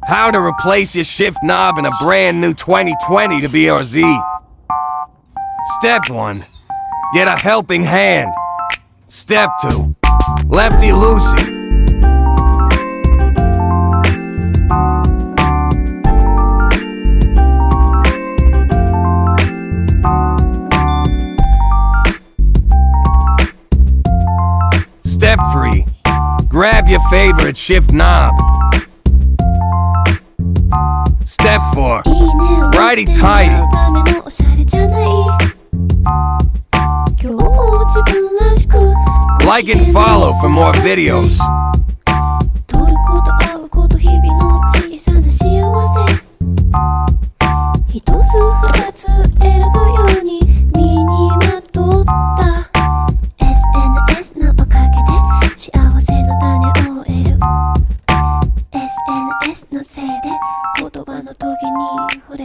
How to replace your shift knob in a brand new 2020 to BRZ. Step 1. Get a helping hand. Step 2. Lefty loosey. Step 3. Grab your favorite shift knob. Step 4. Righty-tighty. Like and follow for more videos. SNS のせいで言葉のトゲに触れ